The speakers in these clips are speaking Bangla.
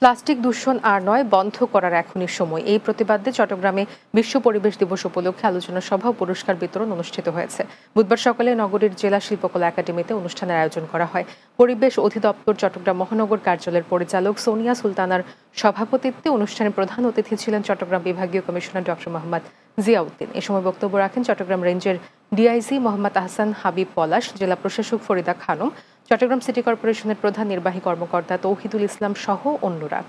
প্লাস্টিক দূষণ আর নয়, বন্ধ করার এখনই সময়। এই প্রতিবাদে চট্টগ্রামে বিশ্ব পরিবেশ দিবস উপলক্ষে আলোচনা সভা ও পুরস্কার বিতরণ অনুষ্ঠিত হয়েছে। বুধবার সকালে নগরীর জেলা শিল্পকলা একাডেমিতে অনুষ্ঠানের আয়োজন করা হয়। পরিবেশ অধিদপ্তর চট্টগ্রাম মহানগর কার্যালয়ের পরিচালক সোনিয়া সুলতানার সভাপতিত্বে অনুষ্ঠানে প্রধান অতিথি ছিলেন চট্টগ্রাম বিভাগীয় কমিশনার ডক্টর মোহাম্মদ জিয়াউদ্দিন। এ সময় বক্তব্য রাখেন চট্টগ্রাম রেঞ্জের ডিআইজি মোহাম্মদ আহসান হাবিব পলাশ, জেলা প্রশাসক ফরিদা খানম, চট্টগ্রাম সিটি কর্পোরেশনের প্রধান নির্বাহী কর্মকর্তা তৌহিদুল ইসলাম সহ অন্যরা।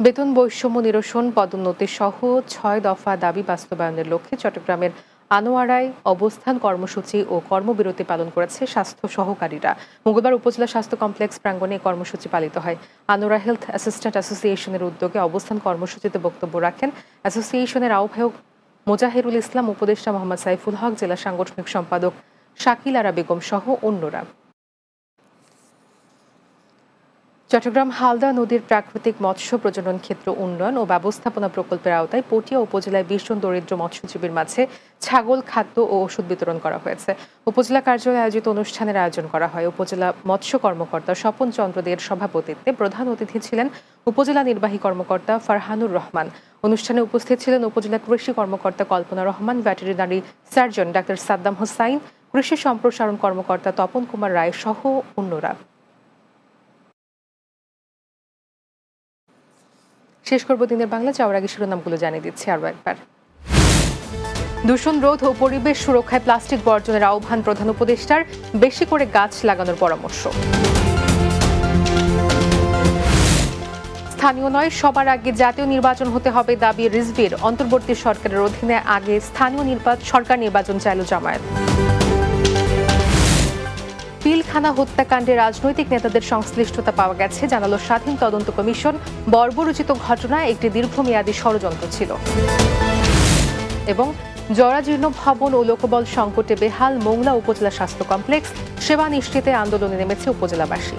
বেতন বৈষম্য নিরসন, পদোন্নতি সহ ৬ দফা দাবি বাস্তবায়নের লক্ষ্যে চট্টগ্রামের আনোয়ারায় অবস্থান কর্মসূচি ও কর্মবিরতি পালন করেছে স্বাস্থ্য সহকারীরা। মঙ্গলবার উপজেলা স্বাস্থ্য কমপ্লেক্স প্রাঙ্গণে কর্মসূচি পালিত হয়। আনোয়ারা হেলথ অ্যাসিস্ট্যান্ট অ্যাসোসিয়েশনের উদ্যোগে অবস্থান কর্মসূচিতে বক্তব্য রাখেন অ্যাসোসিয়েশনের আহ্বায়ক মোজাহিরুল ইসলাম, উপদেষ্টা মোহাম্মদ সাইফুল হক, জেলা সাংগঠনিক সম্পাদক শাকিল আরা বেগম সহ অন্যরা। চট্টগ্রাম হালদা নদীর প্রাকৃতিক মৎস্য প্রজনন ক্ষেত্র উন্নয়ন ও ব্যবস্থাপনা প্রকল্পের আওতায় পটিয়া উপজেলায় ২০ জন দরিদ্র মৎস্যজীবীর মাঝে ছাগল খাদ্য ও ওষুধ বিতরণ করা হয়েছে। উপজেলা কার্যালয়ে আয়োজিত অনুষ্ঠানের আয়োজন করা হয়। উপজেলা মৎস্য কর্মকর্তা স্বপন চন্দ্র দের সভাপতিত্বে প্রধান অতিথি ছিলেন উপজেলা নির্বাহী কর্মকর্তা ফারহানুর রহমান। অনুষ্ঠানে উপস্থিত ছিলেন উপজেলা কৃষি কর্মকর্তা Kalpana Rahman, veterinary surgeon doctor Saddam Hossain, কৃষি সম্প্রসারণ কর্মকর্তা তপন কুমার রায় সহ অন্যরা। শেষ করব দিনের বাংলা। যাওয়ার আগে শিরোনামগুলো জানিয়ে দিচ্ছি আরও একবার। দূষণ রোধ ও পরিবেশ সুরক্ষায় প্লাস্টিক বর্জনের আহ্বান প্রধান উপদেষ্টার, বেশি করে গাছ লাগানোর পরামর্শ। স্থানীয় নয়, সবার আগে জাতীয় নির্বাচন হতে হবে দাবি রিজভির। অন্তর্বর্তী সরকারের অধীনে আগে স্থানীয় সরকার নির্বাচন চাইল জামায়াত। পিলখানা হত্যাকাণ্ডে রাজনৈতিক নেতাদের সংশ্লিষ্টতা পাওয়া গেছে, জানালো স্বাধীন তদন্ত কমিশন। বর্বরোচিত ঘটনা একটি দীর্ঘমেয়াদী ষড়যন্ত্র ছিল। এবং জরাজীর্ণ ভবন ও লোকবল সংকটে বেহাল মোংলা উপজেলা স্বাস্থ্য কমপ্লেক্স, সেবা নিশ্চিতে আন্দোলনে নেমেছে উপজেলাবাসী।